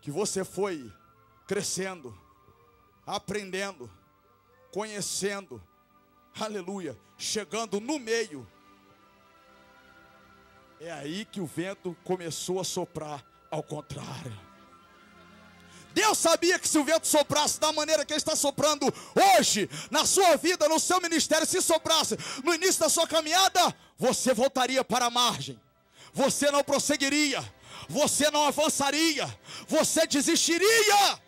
Que você foi crescendo, aprendendo, conhecendo, aleluia, chegando no meio. É aí que o vento começou a soprar ao contrário. Deus sabia que se o vento soprasse da maneira que ele está soprando hoje, na sua vida, no seu ministério, se soprasse no início da sua caminhada, você voltaria para a margem, você não prosseguiria, você não avançaria, você desistiria.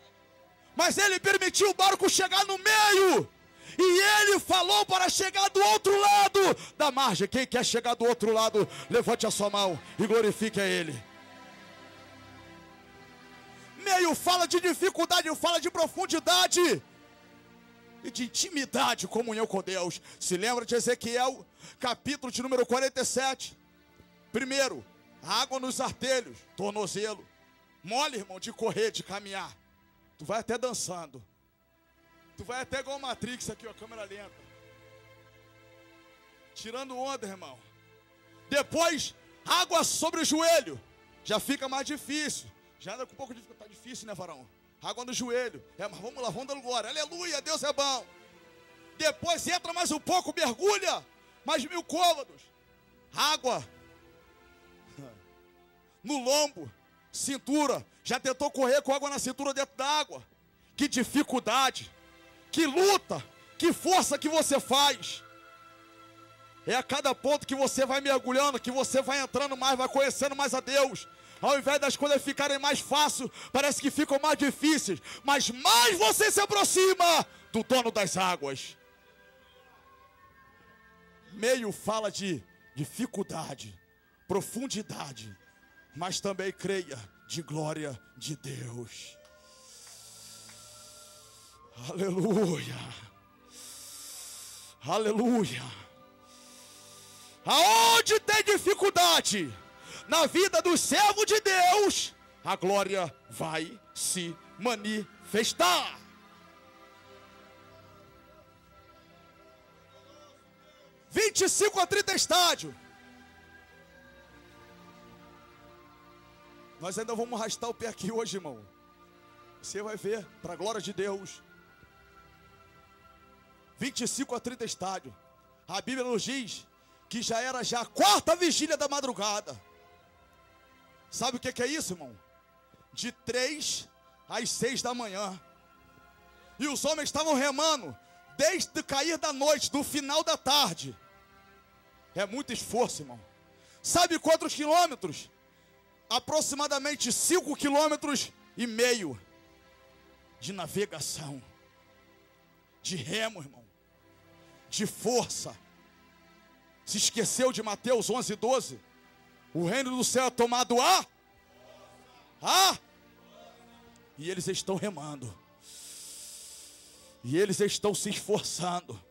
Mas ele permitiu o barco chegar no meio, e ele falou para chegar do outro lado da margem. Quem quer chegar do outro lado, levante a sua mão e glorifique a ele. Meio fala de dificuldade, fala de profundidade e de intimidade, comunhão com Deus. Se lembra de Ezequiel, capítulo de número 47. Primeiro, água nos artelhos, tornozelo. Mole, irmão, de correr, de caminhar. Tu vai até dançando. Tu vai até igual Matrix aqui, ó, câmera lenta. Tirando onda, irmão. Depois, água sobre o joelho. Já fica mais difícil. Já anda com um pouco de dificuldade. Tá difícil, né, varão? Água no joelho. É, mas vamos lá, vamos dando glória. Aleluia, Deus é bom. Depois entra mais um pouco, mergulha. Mais 1000 côvados. Água no lombo, cintura. Já tentou correr com água na cintura dentro da água? Que dificuldade, que luta, que força que você faz. É a cada ponto que você vai mergulhando, que você vai entrando mais, vai conhecendo mais a Deus. Ao invés das coisas ficarem mais fáceis, parece que ficam mais difíceis. Mas mais você se aproxima do dono das águas. Meio fala de dificuldade, profundidade, mas também creia de glória de Deus. Aleluia. Aleluia. Aonde tem dificuldade na vida do servo de Deus, a glória vai se manifestar. « 25 a 30 estádios. Nós ainda vamos arrastar o pé aqui hoje, irmão. Você vai ver, para a glória de Deus. 25 a 30 estádios. A Bíblia nos diz que já era a quarta vigília da madrugada. Sabe o que é isso, irmão? De 3 às 6 da manhã. E os homens estavam remando desde o cair da noite, do final da tarde. É muito esforço, irmão. Sabe quantos quilômetros? Aproximadamente 5,5 quilômetros de navegação. De remo, irmão. De força. Se esqueceu de Mateus 11:12? O reino do céu é tomado e eles estão remando. E eles estão se esforçando.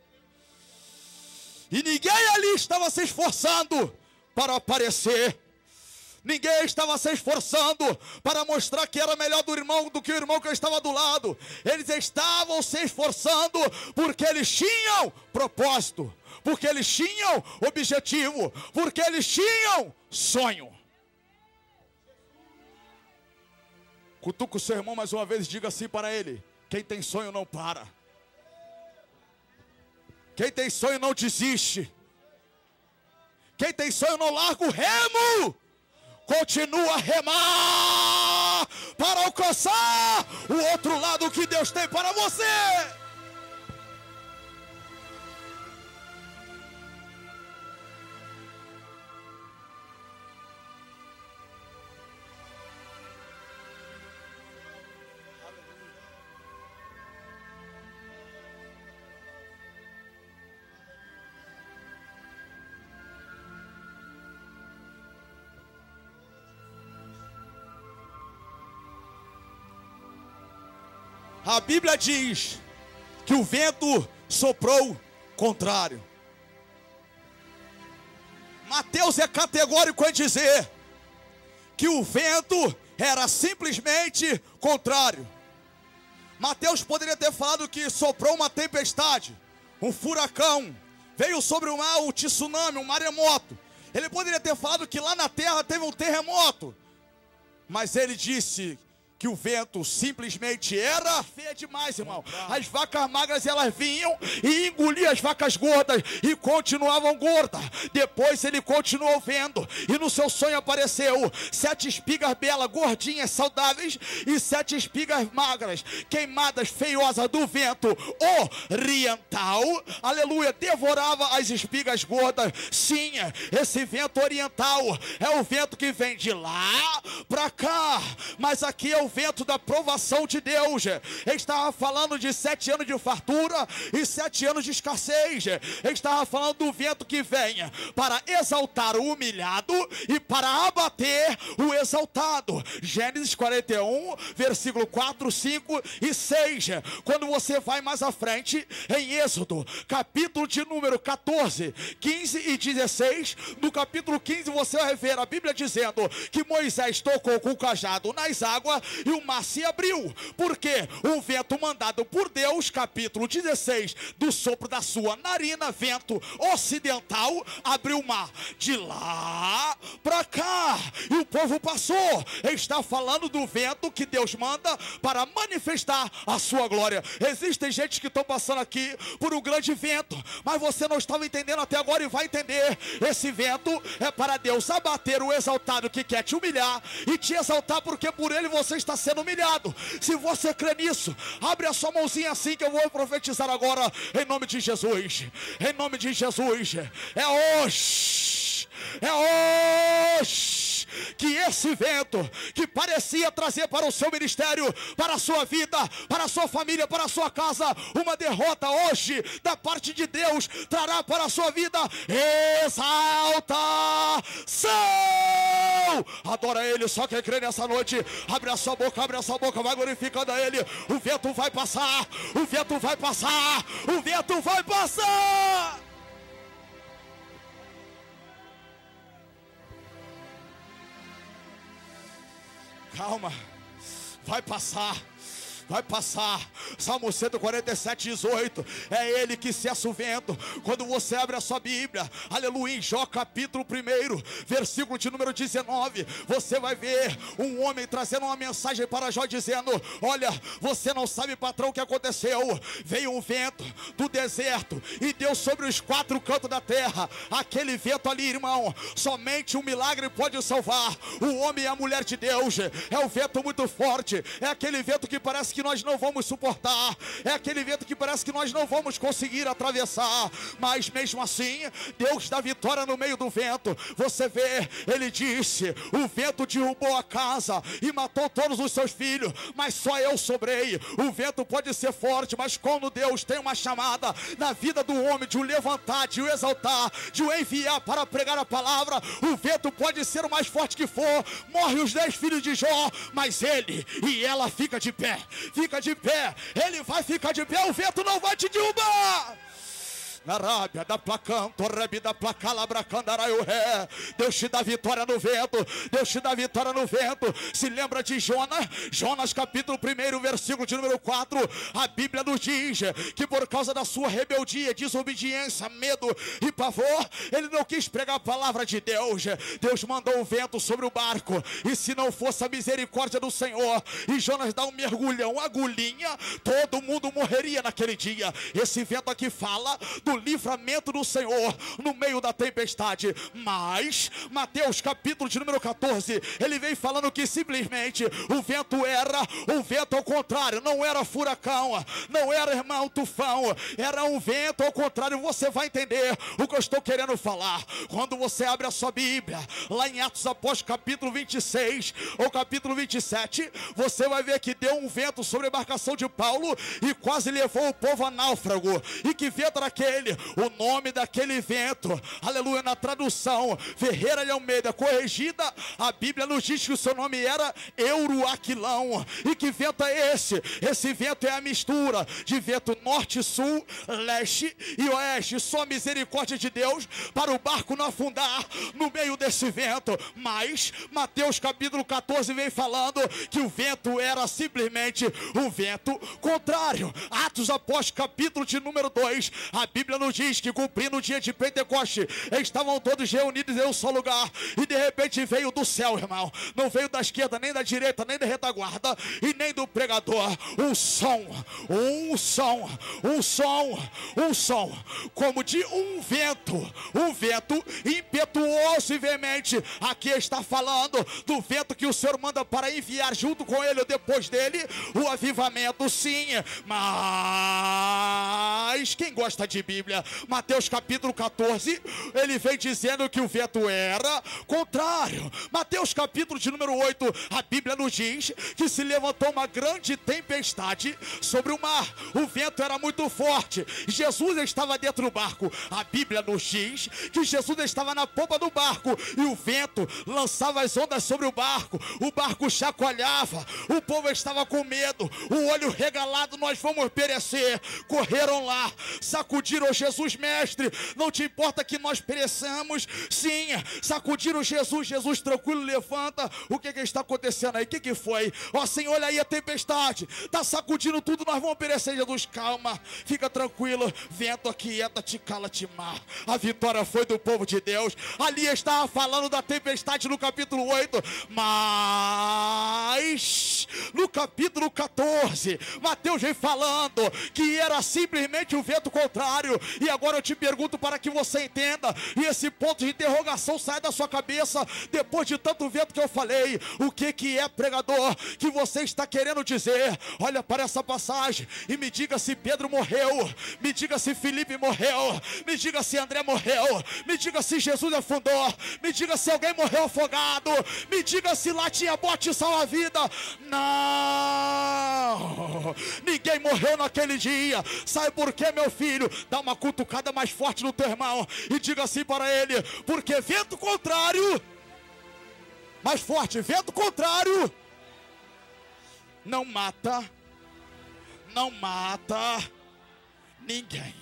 E ninguém ali estava se esforçando para aparecer. Ninguém estava se esforçando para mostrar que era melhor do que o irmão que estava do lado. Eles estavam se esforçando porque eles tinham propósito, porque eles tinham objetivo, porque eles tinham sonho. Cutuca o seu irmão mais uma vez e diga assim para ele: quem tem sonho não para. Quem tem sonho não desiste. Quem tem sonho não larga o remo. Continua a remar para alcançar o outro lado que Deus tem para você. A Bíblia diz que o vento soprou contrário. Mateus é categórico em dizer que o vento era simplesmente contrário. Mateus poderia ter falado que soprou uma tempestade, um furacão, veio sobre o mar um tsunami, um maremoto. Ele poderia ter falado que lá na terra teve um terremoto. Mas ele disse que o vento simplesmente era feio demais, irmão. As vacas magras, elas vinham e engoliam as vacas gordas e continuavam gordas. Depois ele continuou vendo e no seu sonho apareceu 7 espigas belas, gordinhas, saudáveis, e 7 espigas magras, queimadas, feiosas do vento oriental. Aleluia, devorava as espigas gordas. Sim, esse vento oriental é o vento que vem de lá para cá, mas aqui é o vento da provação de Deus. Ele estava falando de 7 anos de fartura e 7 anos de escassez. Ele estava falando do vento que vem para exaltar o humilhado e para abater o exaltado. Gênesis 41, versículo 4, 5 e 6. Quando você vai mais à frente, em Êxodo, capítulo de número 14, 15 e 16, no capítulo 15 você vai ver a Bíblia dizendo que Moisés tocou com o cajado nas águas e o mar se abriu, porque o vento mandado por Deus, capítulo 16, do sopro da sua narina, vento ocidental, abriu o mar de lá para cá, e o povo passou. Ele está falando do vento que Deus manda para manifestar a sua glória. Existem gente que estão passando aqui por um grande vento, mas você não estava entendendo até agora e vai entender. Esse vento é para Deus abater o exaltado que quer te humilhar e te exaltar, porque por ele você está sendo humilhado. Se você crê nisso, abre a sua mãozinha assim que eu vou profetizar agora, em nome de Jesus. Em nome de Jesus. É hoje que esse vento que parecia trazer para o seu ministério, para a sua vida, para a sua família, para a sua casa, uma derrota, hoje, da parte de Deus, trará para a sua vida exaltação. Adora Ele, só quem crê nessa noite, abre a sua boca, vai glorificando a Ele. O vento vai passar, o vento vai passar, o vento vai passar. Calma, vai passar. Vai passar. Salmo 147, 18. É Ele que cessa o vento. Quando você abre a sua Bíblia, aleluia, em Jó capítulo 1, versículo de número 19, você vai ver um homem trazendo uma mensagem para Jó dizendo: olha, você não sabe, patrão, o que aconteceu. Veio um vento do deserto e deu sobre os 4 cantos da terra. Aquele vento ali, irmão, somente um milagre pode salvar o homem e a mulher de Deus. É um vento muito forte. É aquele vento que parece que nós não vamos suportar, é aquele vento que parece que nós não vamos conseguir atravessar, mas mesmo assim, Deus dá vitória no meio do vento. Você vê, ele disse: o vento derrubou a casa e matou todos os seus filhos, mas só eu sobrei. O vento pode ser forte, mas quando Deus tem uma chamada na vida do homem de o levantar, de o exaltar, de o enviar para pregar a palavra, o vento pode ser o mais forte que for. Morre os 10 filhos de Jó, mas ele e ela fica de pé. Fica de pé, ele vai ficar de pé, o vento não vai te derrubar. Arábia da placanto, rebida placalabracandaraiu ré. Deus te dá vitória no vento. Deus te dá vitória no vento. Se lembra de Jonas? Jonas capítulo 1, versículo de número 4. A Bíblia nos diz que por causa da sua rebeldia, desobediência, medo e pavor, ele não quis pregar a palavra de Deus. Deus mandou o vento sobre o barco, e se não fosse a misericórdia do Senhor, e Jonas dá um mergulhão, agulhinha, todo mundo morreria naquele dia. Esse vento aqui fala do do livramento do Senhor no meio da tempestade. Mas Mateus capítulo de número 14, ele vem falando que simplesmente o vento era um vento ao contrário, não era furacão, não era, irmão, tufão, era um vento ao contrário. Você vai entender o que eu estou querendo falar quando você abre a sua Bíblia lá em Atos Apóstolos capítulo 26 ou capítulo 27. Você vai ver que deu um vento sobre a embarcação de Paulo e quase levou o povo a náufrago. E que vento era aquele? O nome daquele vento, aleluia, na tradução Ferreira de Almeida corrigida, a Bíblia nos diz que o seu nome era Euroaquilão. E que vento é esse? Esse vento é a mistura de vento norte, sul, leste e oeste. Só misericórdia de Deus para o barco não afundar no meio desse vento. Mas Mateus capítulo 14 vem falando que o vento era simplesmente um vento contrário. Atos Apóstolos capítulo de número 2, a Bíblia nos diz que cumprindo o dia de Pentecoste, estavam todos reunidos em um só lugar, e de repente veio do céu, irmão, não veio da esquerda, nem da direita, nem da retaguarda e nem do pregador, um som como de um vento impetuoso e veemente. Aqui está falando do vento que o Senhor manda para enviar junto com ele ou depois dele o avivamento, sim. Mas quem gosta de Bíblia, Mateus capítulo 14, ele vem dizendo que o vento era contrário. Mateus capítulo de número 8, a Bíblia nos diz que se levantou uma grande tempestade sobre o mar. O vento era muito forte, Jesus estava dentro do barco. A Bíblia nos diz que Jesus estava na popa do barco e o vento lançava as ondas sobre o barco chacoalhava, o povo estava com medo, o olho regalado, nós vamos perecer. Correram lá, sacudiram Jesus, mestre, não te importa que nós pereçamos? Sim, sacudiram Jesus, tranquilo, levanta. O que está acontecendo aí? O que foi? Ó Senhor, olha aí a tempestade, está sacudindo tudo, nós vamos perecer. Jesus, calma, fica tranquilo, vento aquieta-te, cala-te mar. A vitória foi do povo de Deus. Ali estava falando da tempestade no capítulo 8, mas no capítulo 14, Mateus vem falando que era simplesmente um vento contrário. E agora eu te pergunto para que você entenda, e esse ponto de interrogação sai da sua cabeça, depois de tanto vento que eu falei, o que é, pregador, que você está querendo dizer? Olha para essa passagem e me diga se Pedro morreu, me diga se Felipe morreu, me diga se André morreu, me diga se Jesus afundou, me diga se alguém morreu afogado, me diga se lá tinha bote salva-vida. Não, ninguém morreu naquele dia. Sabe por quê, meu filho? Dá uma cutucada mais forte no teu irmão e diga assim para ele: porque vento contrário, mais forte, vento contrário não mata ninguém.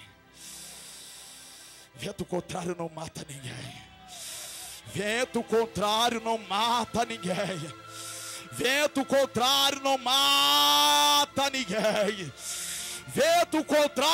Vento contrário não mata ninguém. Vento contrário não mata ninguém. Vento contrário não mata ninguém. Vento contrário